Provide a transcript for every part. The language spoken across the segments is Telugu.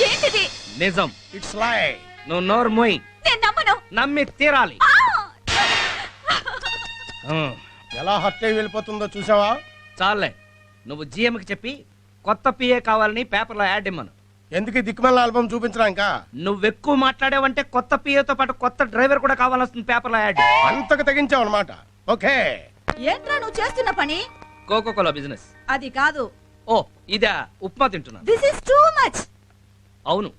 ఏంటిది? నిజం. ఇట్స్ లై. నువ్వు నోరు మోయి. నేను నమ్మను. నమ్మి తీరాలి. ఎలా హత్య వెళ్ళిపోతుందో చూసావా? చాలే, నువ్వు జిఎంకి చెప్పి కొత్త పిఏ కావాలని పేపర్లో యాడ్ ఇమ్మను. ఎందుకు దిక్కుమల్ల ఆల్బమ్ చూపించడానికా? నువ్వు ఎక్కువ మాట్లాడావంటే కొత్త పిఏతో పాటు కొత్త డ్రైవర్ కూడా కావాల్సింది పేపర్లో యాడ్. అంతకు తెగించావు అనమాట. ఓకే. ఏంట్రా నువ్వు చేస్తున్న పని? Coca Cola business. అది కాదు. ఓ ఇదా? ఉప్మా తింటున్నాను. This is too much. అవును,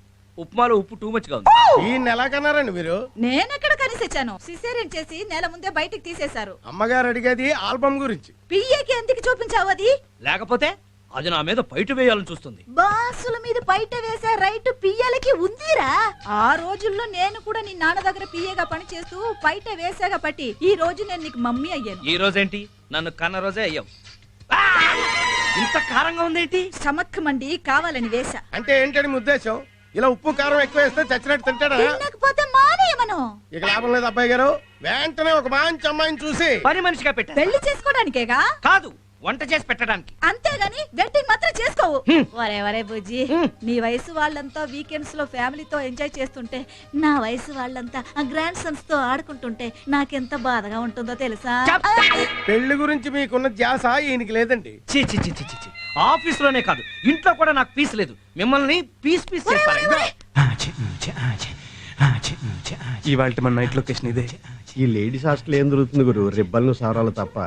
ఉప్మాలో ఉప్పు టూ మచ్ గా ఉంది. ఈ నెల కన్నారండి మీరు? నేనెక్కడ కనిసొచ్చాను? సిసేరియన్ చేసి నెల ముందే బయటికి తీసేశారు. అమ్మగారు అడిగేది ఆల్బమ్ గురించి. పియ్యకి ఎందుకు చూపించావు అది? లేకపోతే అది నా మీద బయట వేయాలని చూస్తుంది. బాసుల మీద బయట వేసే రైట్ పియ్యలకి ఉందిరా. ఆ రోజుల్లో నేను కూడా నీ నాన్న దగ్గర పియ్యగా పని చేస్తూ బయట వేసాగా పట్టి ఈ రోజు నేను నీకు మమ్మీ అయ్యాను. ఈ రోజేంటి? నన్ను కన్న రోజే అయ్యావు. ఇంత కారంగా ఉందేంటి? స్టమక్ మండి కావాలని వేసా. అంటే ఏంటని మీ ఉద్దేశం? ఇలా ఉప్పు కారం ఎక్కువ వేస్తే చచ్చినట్టు తింటాడా? తినకపోతే మానేయమను. ఇక లాభం లేదు అబ్బాయి గారు. వెంటనే ఒక మంచి అమ్మాయిని చూసి పని మనిషిగా పెట్టా. పెళ్లి చేసుకోవడానికేగా? కాదు, వంట చేసి పెట్టడానికి. అంతేగాని వెడ్డింగ్ మాత్రం చేసుకోవు. వరే వరే బుజ్జి, నీ వయసు వాళ్ళంతా వీకెండ్స్ లో ఫ్యామిలీతో ఎంజాయ్ చేస్తుంటే నా వయసు వాళ్ళంతా ఆ గ్రాండ్ సన్స్ తో ఆడుకుంటుంటే నాకెంత బాధగా ఉంటుందో తెలుసా? పెళ్లి గురించి మీకున్న ధ్యాస ఈయనకి లేదండి. చీ చీ చీ చీ చీ. ఆఫీస్ లోనే కాదు, ఇంట్లో కూడా నాకు పీస్ లేదు. మిమ్మల్ని పీస్ పీస్ చేస్తాను. ఇవాళ మన నైట్ లొకేషన్ ఇదే. ఈ లేడీస్ హాస్టల్ ఏం దొరుకుతుంది గురు? రిబ్బన్లు సారాలు తప్ప.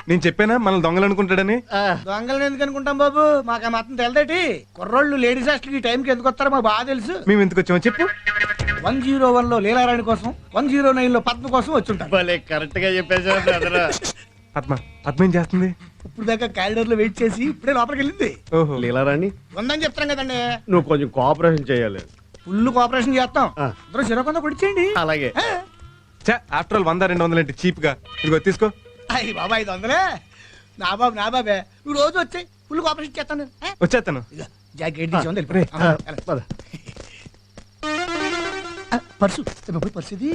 నేను చెప్పానా మనం దొంగలు అనుకుంటాడని? దొంగలను ఎందుకు అనుకుంటాం బాబు? మాకు మాత్రం తెలదేటి. కుర్రోళ్ళు లేడీస్ హాస్టల్ ఈ టైంకి ఎందుకు వస్తారో మాకు బాగా తెలుసు. మేము ఎందుకు వచ్చామో చెప్పు. 101 లో లీలారాణి కోసం, 109 లో పద్మ కోసం వచ్చుంటారు. కరెక్ట్ గా చెప్పేసా. పద్మ ఏం చేస్తుంది? ఇప్పుడు దాకా క్యారిడర్ లో వెయిట్ చేసి ఇప్పుడే లోపలికి వెళ్ళింది. ఓహో, లీలారాణి ఉందని చెప్తాం కదండి. నువ్వు కొంచెం కోఆపరేషన్ చేయాలి. ఫుల్ కోఆపరేషన్ చేస్తాం. అందరూ చిరకొంద కొడిచేయండి. అలాగే. ఆఫ్టర్ ఆల్ 100-200 ఏంటి చీప్ గా? ఇదిగో తీసుకో. అయ్యి బాబా 500. నా బాబే నువ్వు రోజు వచ్చాయి. ఫుల్ కోఆపరేషన్ చేస్తాను. వచ్చేస్తాను. జాకెట్ తీసి పర్సు పర్సు ఇది.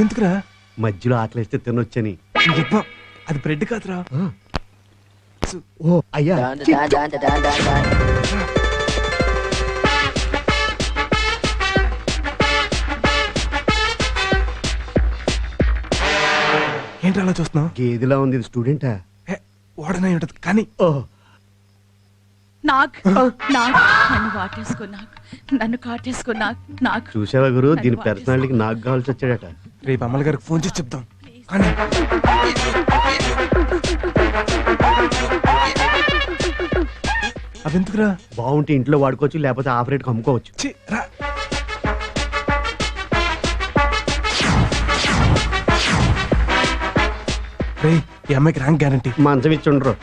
ఎందుకురా? మధ్యలో ఆకలిస్తే తినొచ్చని. అది బ్రెడ్ కాదురా. ఓ అయ్యా, ఏంటి అలా చూస్తున్నావు? గేదిలా ఉంది. ఇది స్టూడెంటా? ఓడనై ఉంటది కానీ. ఓహో, నన్ను కాటేసుకో. నాకు చూసావా గురు? దీని పర్సనాలిటీకి నాకు కావాల్సి వచ్చాడట. రేపు అమ్మల గారికి ఫోన్ చేసి చెప్తాం. కానీ అవెందుకురా? బాగుంటే ఇంట్లో వాడుకోవచ్చు, లేకపోతే ఆఫ్ రేట్కి అమ్ముకోవచ్చు. ఈ అమ్మాయికి ర్యాంక్ గ్యారంటీ. మంచం ఇచ్చి ఉండరు.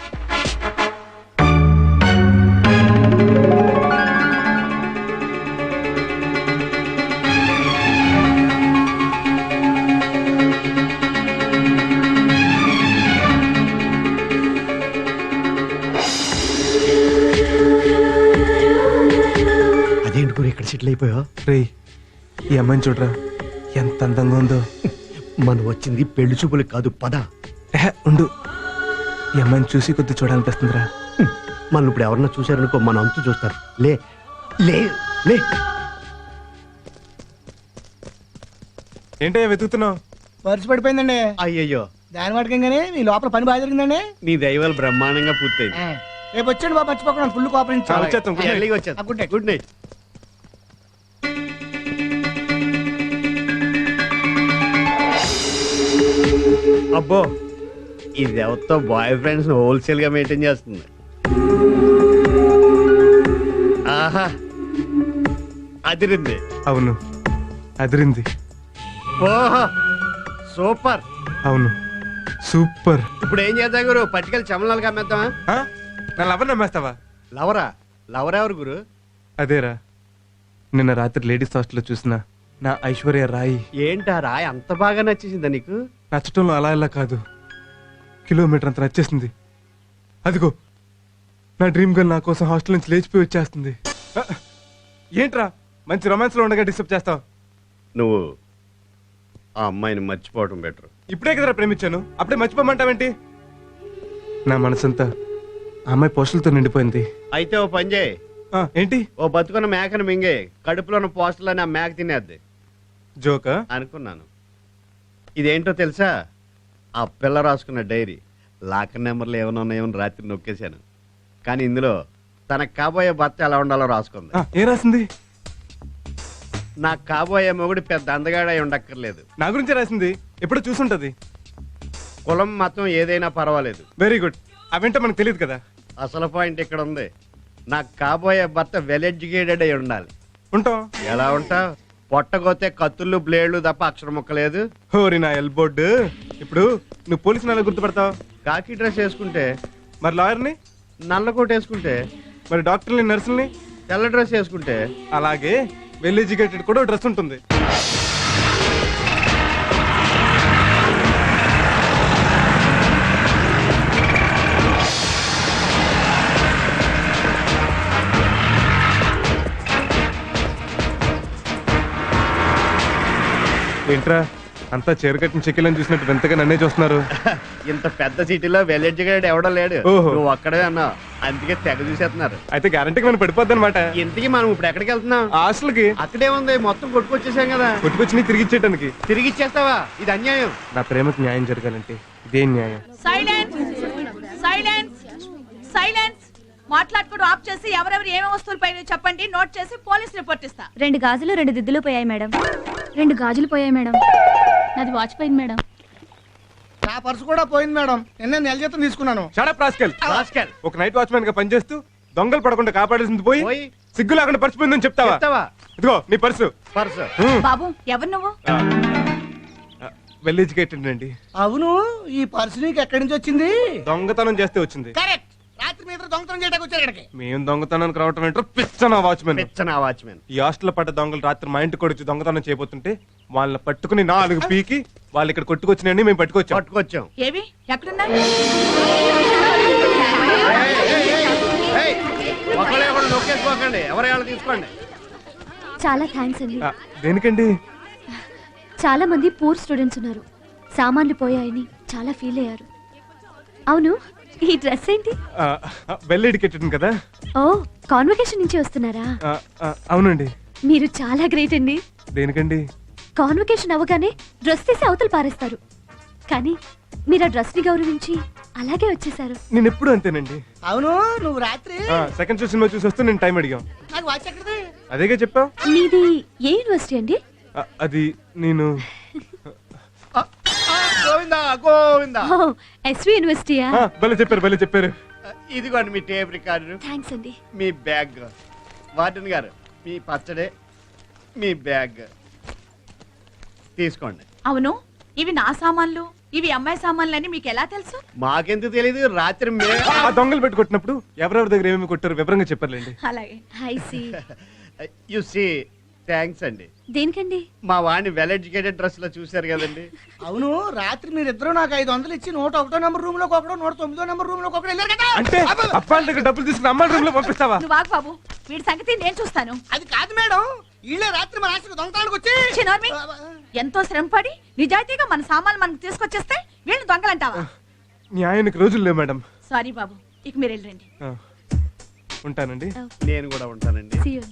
అదేంటి గురు ఇక్కడ సెటిల్ అయిపోయా? ఈ అమ్మాయిని చూడరా ఎంత అందంగా ఉందో. మనం వచ్చింది పెళ్లి చూపులకు కాదు, పద. ఉండు, ఈ అమ్మాయిని చూసి కొద్ది చూడాలనిపిస్తుందిరా. మనం ఇప్పుడు ఎవరన్నా చూసారనుకో మన అంతు చూస్తారు. లే లే లే. ఏంటో వెతుకుతున్నావు? పర్సు పడిపోయిందండి. అయ్యయ్యో, దాని వాటికంగానే మీ లోపల పని బాగా జరిగిందండి. నీ దైవాలు బ్రహ్మాండంగా పూర్తయింది. రేపు వచ్చాడు బాబు, మర్చిపోకుండా ఫుల్ కోఆపరేషన్. వచ్చేస్తాం. Good night. Good night. అబ్బో, ఇది ఎవరితో బాయ్ ఫ్రెండ్స్ హోల్సేల్ గా మెయింటైన్ చేస్తుంది. ఆహా, అదిరింది. అవును, అదిరింది. ఓహో, సూపర్. అవును, సూపర్. ఇప్పుడు ఏం చేద్దాం గురు? పట్టుకెళ్ళి చమలాలుగా అమ్మేద్దామా? నా లవర్ నమ్మేస్తావా? లవరా? లవర్ ఎవరు గురు? అదేరా నిన్న రాత్రి లేడీస్ హాస్టల్లో చూసిన నా ఐశ్వర్య రాయి ఏంటా రాయ్ అంత బాగా నచ్చేసిందా నీకు? నచ్చటంలో అలా ఇలా కాదు, కిలోమీటర్ అంత నచ్చేసింది. అదిగో నా డ్రీమ్ గర్ల్ నా కోసం హాస్టల్ నుంచి లేచిపోయి వచ్చేస్తుంది. ఆ, ఏంట్రా మంచి రొమాన్స్లో ఉండగా డిస్టర్బ్ చేస్తావు? నువ్వు ఆ అమ్మాయిని మర్చిపోవడం బెటర్. ఇప్పుడే కదరా ప్రేమించాను, అప్పుడే మర్చిపోమంటావేంటి? నా మనసంతా ఆ అమ్మాయి పోస్టులతో నిండిపోయింది. అయితే ఓ పని చేయి, ఏంటి? ఓ బతుకున్న మేకను మింగే కడుపులో ఉన్న పోస్టులని ఆ మేక తినేద్ది. జోకా? అనుకున్నాను. ఇదేంటో తెలుసా? ఆ పిల్ల రాసుకున్న డైరీ లాకర్ నెంబర్లు ఏమైనా ఉన్నాయో రాత్రి నొక్కేశాను. కానీ ఇందులో తనకు కాబోయే భర్త ఎలా ఉండాలో రాసుకుంది. ఏం రాసింది? నాకు కాబోయే మొగుడు పెద్ద అందగాడై ఉండక్కర్లేదు, నా గురించే రాసింది. ఎప్పుడు చూసుంటది. కులం మతం ఏదైనా పర్వాలేదు. Very good. అవేంటో మనకు తెలియదు కదా. అసలు పాయింట్ ఇక్కడ ఉంది. నాకు కాబోయే భర్త వెల్ ఎడ్యుకేటెడ్ అయి ఉండాలి. ఉంటాం. ఎలా ఉంటావు? పొట్టగోతే కత్తుళ్ళు బ్లేడ్లు తప్ప అక్షరం ముక్కలేదు. హోరి నా ఎల్బోర్డ్. ఇప్పుడు నువ్వు పోలీసుని ఎలా గుర్తుపడతావు? కాకి డ్రెస్ వేసుకుంటే, మరి లాయర్ని, నల్ల కోట్ వేసుకుంటే, మరి డాక్టర్ని, నర్సుల్ని, తెల్ల డ్రెస్ వేసుకుంటే, అలాగే వెల్ ఎడ్యుకేటెడ్ కూడా డ్రెస్ ఉంటుంది. ఏంట్రా అంతా చీరకట్టిన చెక్కిలని చూసినట్టు వింతగా నన్నే చూస్తున్నారు. ఇంత పెద్ద సిటీలో వెల్ ఎడ్యుకేటెడ్ ఎవడో లేడు. ఓహో. నువ్వు ఒక్కడే అన్నావు, అందుకే తెగ చూసేస్తున్నారు. అయితే గ్యారంటీకి మనం పడిపోద్ది అనమాట. ఇంతకీ మనం ఇప్పుడు ఎక్కడికి వెళ్తున్నాం? హాస్టల్కి. అక్కడే ఉంది, మొత్తం కొట్టుకొచ్చేసాం కదా. కొట్టుకొచ్చి తిరిగి ఇచ్చేయడానికి. తిరిగి ఇచ్చేస్తావా? ఇది అన్యాయం. నా ప్రేమకు న్యాయం జరగాలంటే ఇదేం న్యాయం? Silence silence silence. మాట్లాడుకోవడం ఆఫ్ చేసి ఎవరెవరు ఏమేమి వస్తువులు పైన చెప్పండి, నోట్ చేసి పోలీస్ రిపోర్ట్ ఇస్తా. 2 గాజులు 2 దిద్దులు పోయాయి మేడం. 2 గాజులు పోయాయి మేడం. నాది వాచ్ పోయింది మేడం. నా పర్సు కూడా పోయింది మేడం. నిన్న నెల జీతం తీసుకున్నాను. Shut up rascal. రాస్కెల్. ఒక నైట్ వాచ్మెన్ గా పనిచేస్తూ దొంగలు పడకుండా కాపాడాల్సింది పోయి పోయి సిగ్గు లేకుండా పరిచిపోయిందని చెప్తావా? చెప్తావా? ఇదిగో నీ పర్సు. పర్సు. బాబు ఎవరు నువ్వు? వెల్ ఎడ్యుకేటెడ్ అండి. అవును, ఈ పర్సు నీకు ఎక్కడి నుంచి వచ్చింది? దొంగతనం చేస్తే వచ్చింది. కరెక్ట్. రాత్రి మీ ఇద్దరు దొంగతనం చేయడానికి వచ్చారు ఇక్కడికి. మేము దొంగతనానికి రావటం ఏంటో పిచ్చన వాచ్మెన్. పిచ్చనా వాచ్మెన్. ఈ హాస్టల్ పడ్డ దొంగలు రాత్రి మా ఇంటికి వచ్చి దొంగతనం చేయబోతుంటే వాళ్ళని పట్టుకుని 4 పీకి వాళ్ళు ఇక్కడ కొట్టుకొచ్చినాయని మేము పట్టుకొచ్చాం. పట్టుకొచ్చాం. ఏవి ఎక్కడున్నా? ఒకళ్ళే ఒకళ్ళు నొక్కేసుకోకండి, ఎవరి వాళ్ళు తీసుకోండి. చాలా థ్యాంక్స్ అండి. దేనికండి? చాలా మంది పూర్ స్టూడెంట్స్ ఉన్నారు, సామాన్లు పోయాయని చాలా ఫీల్ అయ్యారు. అవును, ఈ డ్రెస్ ఏంటి? వెల్ ఎడ్యుకేటెడ్ కదా. ఓ, కాన్వకేషన్ నుంచి వస్తున్నారా? అవునండి. మీరు చాలా గ్రేట్ అండి. దేనికండి? కాన్వకేషన్ అవగానే డ్రెస్ తీసి అవతలు పారేస్తారు, కానీ మీరు ఆ డ్రెస్ ని గౌరవించి అలాగే వచ్చేసారు. నేను ఎప్పుడు అంతేనండి. అవును, నువ్వు రాత్రి సెకండ్ షో సినిమా చూసి వస్తే నేను టైం అడిగాం. నాకు వాచ్ ఎక్కడిది? అదేగా చెప్పావు. మీది ఏ యూనివర్సిటీ అండి? అది నేను గోవిందా గోవిందా. ఓ, ఎస్వి యూనివర్సిటీయా? భలే చెప్పారు, భలే చెప్పారు. ఇదిగోండి మీ టేప్ రికార్డు, థ్యాంక్స్ అండి. మీ బ్యాగ్. వార్డెన్ గారు, మీ పచ్చడే, మీ బ్యాగ్ తీసుకోండి. అవును, ఇవి నా సామాన్లు, ఇవి అమ్మాయి సామాన్లు అని మీకు ఎలా తెలుసు? మాకెందుకు తెలీదు, రాత్రి ఆ దొంగలు పెట్టుకొట్టినప్పుడు ఎవరెవరి దగ్గర ఏమేమి కొట్టారు వివరంగా చెప్పారులేండి. అలాగే. Hi see. You see. Thanks అండి. దేనికండి? మా వాడిని వెల్ ఎడ్యుకేటెడ్ డ్రెస్ లో చూశారు కదండి. అవును, రాత్రి మీరిద్దరు నాకు 500 ఇచ్చి 101 నెంబర్ రూమ్ లోకి ఒకడు, 109 నెంబర్ రూమ్ లోకి ఒకడు వెళ్ళారు కదా. అంటే అబ్బాయిల దగ్గర డబ్బులు తీసుకుని అమ్మాయిల రూమ్ లో పంపిస్తావా? నువ్వు ఆగు బాబు, వీడి సంగతి నేను చూస్తాను. అది కాదు మేడం, వీళ్ళే రాత్రి మా రాష్ట్ర దొంగతనానికి వచ్చి ఛీ, నోర్మి. ఎంతో శ్రమపడి నిజాయితీగా మన సామాన్లు మనకు తీసుకొచ్చేస్తే వీళ్ళు దొంగలంటావా? న్యాయానికి రోజులు లేవు మేడం. సారీ బాబు, ఇక మీరు వెళ్ళండి. ఉంటానండి. నేను కూడా ఉంటానండి. See you.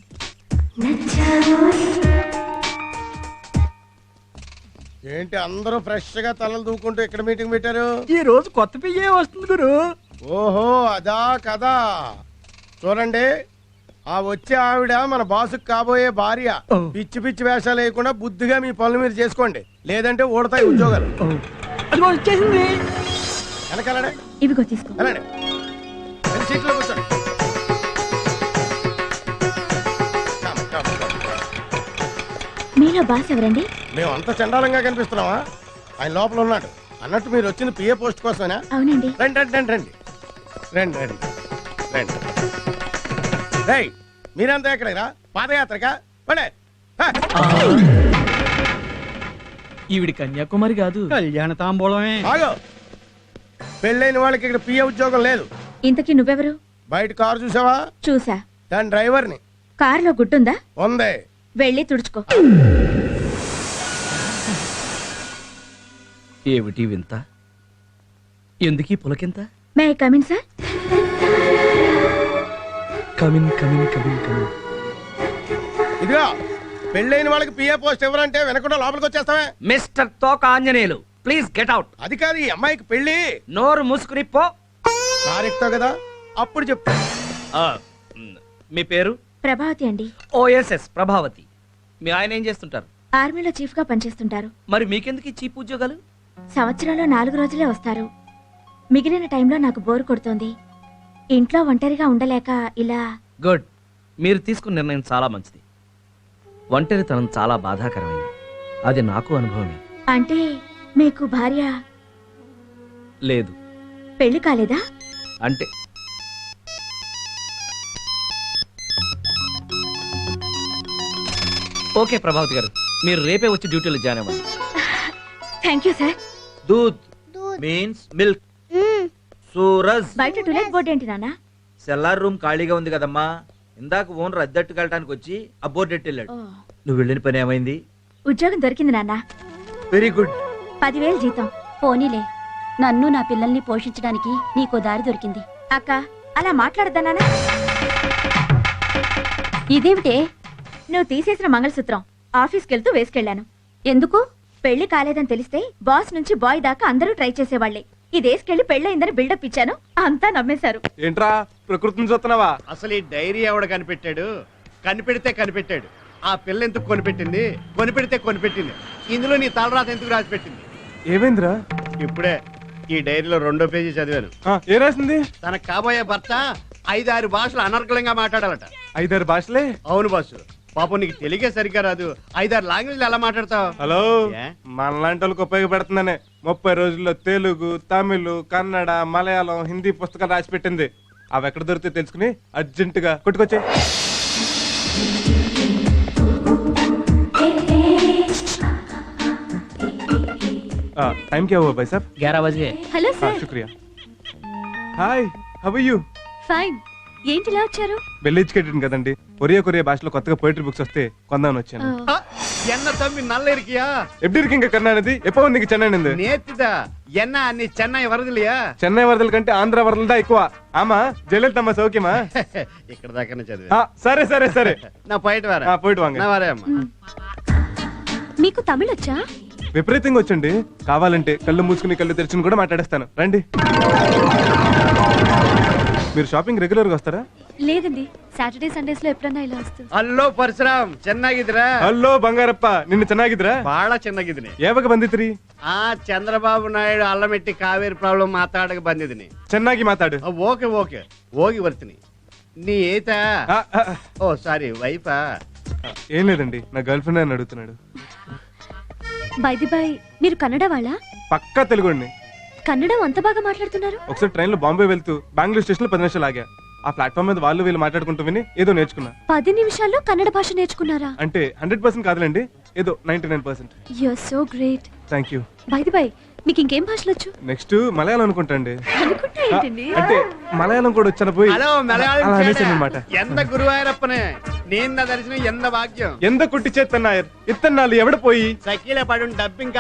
ఏంటి అందరూ ఫ్రెష్ గా తలలు దూకుంటూ ఇక్కడ మీటింగ్ పెట్టారు? ఈ రోజు కొత్త పియ్యే వస్తుంది గురు. ఓహో, అదా కదా. చూడండి, ఆ వచ్చే ఆవిడ మన బాసుకు కాబోయే భార్య. పిచ్చి పిచ్చి వేషాలు వేయకుండా బుద్ధిగా మీ పనులు మీరు చేసుకోండి, లేదంటే ఊడతాయి ఉద్యోగాలు. అదిగో వచ్చేసింది. వెనకాలనే ఇవిగో తీసుకో. వెళ్ళండి, వెళ్ళి సీట్లో కూర్చోండి. Come, come, come, come. మీలో బాస్ ఎవరండి? మేము అంత చండాలంగా కనిపిస్తున్నావా? ఆయన లోపల ఉన్నాడు. అన్నట్టు మీరు వచ్చింది పిఏ పోస్ట్ కోసమేనా? అవునండి. రండి రండి రండి రండి రండి రండి రండి. రేయ్, మీరంతా ఎక్కడరా పాదయాత్రకా పడే ఈవిడి కన్యాకుమారి కాదు కళ్యాణ తాంబూలమే. ఆగో పెళ్ళైన వాళ్ళకి ఇక్కడ పిఏ ఉద్యోగం లేదు. ఇంతకీ నువ్వెవరు? బయట కారు చూసావా? చూసా. దాని డ్రైవర్ని. కారులో గుడ్డుందా? ఉంది. వెళ్ళి తుడుచుకో. ఏమిటి వింత? ఎందుకీ పులకింత? May come in sir. Come in come in come in come in. ఇదిగో పెళ్ళైన వాళ్ళకి పిఏ పోస్ట్ ఎవరంటే వెనకుండా లోపలికి వచ్చేస్తావే. మిస్టర్ తోక ఆంజనేయులు ప్లీజ్ గెట్ అవుట్. అది కాదు ఈ అమ్మాయికి పెళ్ళి. నోరు మూసుకుని పో. కారు ఎక్కుతావు కదా అప్పుడు చెప్తా. మీ పేరు? ప్రభావతి అండి. ఓఎస్ఎస్ ప్రభావతి. మీ ఆయన ఏం చేస్తుంటారు? ఆర్మీలో చీఫ్ గా పనిచేస్తుంటారు. మరి మీకెందుకు ఈ చీప్ ఉద్యోగాలు? సంవత్సరంలో 4 రోజులే వస్తారు. మిగిలిన టైంలో నాకు బోర్ కొడుతోంది. ఇంట్లో ఒంటరిగా ఉండలేక ఇలా. గుడ్. మీరు తీసుకున్న నిర్ణయం చాలా మంచిది. ఒంటరితనం చాలా బాధాకరమైంది. అది నాకు అనుభవమే. అంటే మీకు భార్య లేదు. పెళ్లి కాలేదా? అంటే ఓకే ప్రభావతి గారు, మీరు రేపే వచ్చి డ్యూటీలో జాయిన్ అవ్వండి. Thank you sir. Doodh means milk. Suraj బయట టూలెట్ బోర్డు ఏంటి నాన్న? సెల్లార్ రూమ్ ఖాళీగా ఉంది కదమ్మా. ఇందాక ఓనర్ అద్దెట్టుకు వెళ్ళడానికి వచ్చి ఆ బోర్డు ఎట్టెళ్ళాడు. నువ్వు వెళ్ళిన పని ఏమైంది? ఉద్యోగం దొరికింది నాన్న. Very good. 10,000 జీతం. పోనీలే, నన్ను నా పిల్లల్ని పోషించడానికి నీకో దారి దొరికింది. అక్క అలా మాట్లాడద్దా నాన్న? ఇదేమిటే? నువ్వు తీసేసిన మంగళసూత్రం ఆఫీస్కి వెళ్తూ వేసుకెళ్లాను. ఎందుకు? పెళ్లి కాలేదని తెలిస్తే బాస్ నుంచి బాయ్ దాకా అందరూ ట్రై చేసేవాళ్లే. ఇదేసుకెళ్లి పెళ్ళయిందని బిల్డప్ ఇచ్చాను. అంతా నమ్మేశారు. ఏంట్రా ప్రకృతిని చూస్తున్నావా? అసలు ఈ డైరీ ఎవడ కనిపెట్టాడు? కనిపెట్టాడు. ఆ పిల్ల ఎందుకు కొనిపెట్టింది? కొనిపెట్టింది. ఇందులో నీ తలరాత ఎందుకు రాసి పెట్టింది? ఏమైందిరా? ఇప్పుడే ఈ డైరీలో 2వ పేజీ చదివాను. ఏ రాసింది? తన కాబోయే భర్త 5-6 భాషలు అనర్గళంగా మాట్లాడాలట. 5-6 భాషలే? అవును బాసు. పాపం నీకు తెలుగే సరిగ్గా రాదు. 5-6 లాంగ్వేజ్లు ఎలా మాట్లాడతావు? హలో, ఏ? మనలాంటి వాళ్ళకి ఉపయోగపడుతుందనే 30 రోజుల్లో తెలుగు, తమిళ్, కన్నడ, మలయాళం, హిందీ పుస్తకాలు రాసి పెట్టింది. అవి ఎక్కడ దొరికితే తెలుసుకుని అర్జెంటుగా కొట్టుకొచ్చే. टाइम क्या हुआ भाई साहब? 11 बजे. హలో हाँ, సార్. शुक्रिया. हाय, how are you? ఫైన్. ఏంటి ఇలా వచ్చారు? వెల్ ఎడ్యుకేటెడ్ కదండి. కొరియా భాషలో కొత్తగా పోయిటరీ బుక్స్ వస్తే కొందామని వచ్చాను. ఆ, ఎన్న తమ్మి నల్ల ఇరికియా? எப்படி இருக்கீங்க కర్ణానిధి? எப்போ வந்தீங்க చెన్నై నుండి? నేతిదా ఎన్న అన్ని చెన్నై వరదలియా? చెన్నై వరదల కంటే ఆంధ్ర వరదలు దా ఎక్కువ. ఆమా జయలలితమ్మ సౌఖ్యమా? ఇక్కడ దాకానే చదివా. సరే నా పోయిట వారా? పోయిట్ వాంగ. నా వారే అమ్మా. మీకు తమిళ్ వచ్చా? విపరీతంగా వచ్చండి. కావాలంటే కళ్ళు మూసుకుని కళ్ళు తెరుచుని కూడా మాట్లాడేస్తాను. రండి. మీరు షాపింగ్ రెగ్యులర్ గా వస్తారా? లేదండి, సాటర్డే సండేస్ లో ఎప్పుడన్నా ఇలా వస్తుంది. హలో పరశురామ్, చెన్నాగిద్రా? హలో బంగారప్ప, నిన్ను ಚೆನ್ನಾಗಿದ್ರಾ? ಬಾಳ ಚೆನ್ನಾಗಿದ್ದೀನಿ. ಯಾವಾಗ ಬಂದಿದ್ರಿ? ಆ ಚಂದ್ರಬಾಬು ನಾಯ್ಡು ಅಲ್ಲಮೆಟ್ಟಿ ಕಾವೇರಿ ಪ್ರಾಬ್ಲಮ್ ಮಾತಾಡಕ್ಕೆ ಬಂದಿದ್ದೀನಿ. ಚೆನ್ನಾಗಿ ಮಾತಾಡು. ಓಕೆ ಹೋಗಿ ಬರ್ತೀನಿ. నీ ఏతా? ఓ సారీ, వైఫా? ఏం లేదండి, నా గర్ల్ ఫ్రెండ్ అని అడుగుతున్నాడు. బై ది బై, మీరు కన్నడ వాళ్ళా? పక్కా తెలుగుండి. కన్నడం అంత బాగా మాట్లాడుతున్నారు. ఒకసారి ట్రైన్ లో బాంబే వెళ్తూ బెంగళూరు స్టేషన్ లో 10 నిమిషాలు ఆగా. ఆ ప్లాట్ఫామ్ మీద వాళ్ళు వీళ్ళు మాట్లాడుకుంటూ విని ఏదో నేర్చుకున్నా. 10 నిమిషాల్లో కన్నడ భాష నేర్చుకున్నారా? అంటే 100% కాదులేండి, ఏదో 99%. You are so great. Thank you. By the by, మీకు ఇంకేం భాషలు వచ్చు? నెక్స్ట్ మలయాళం అనుకుంటాండి. అనుకుంటా ఏంటండి? అంటే మలయాళం కూడా వచ్చాను పోయి హలో మలయాళం అలా అనేసాను అనమాట. ఎంత గురువాయూరప్పనే నీంద దర్శనం ఎంత భాగ్యం. ఎంత కుట్టి చేత్తన్నాయర్ ఇత్తన్నాళ్ళు ఎవడ పోయి సఖీల పడున్ డబ్బింగ్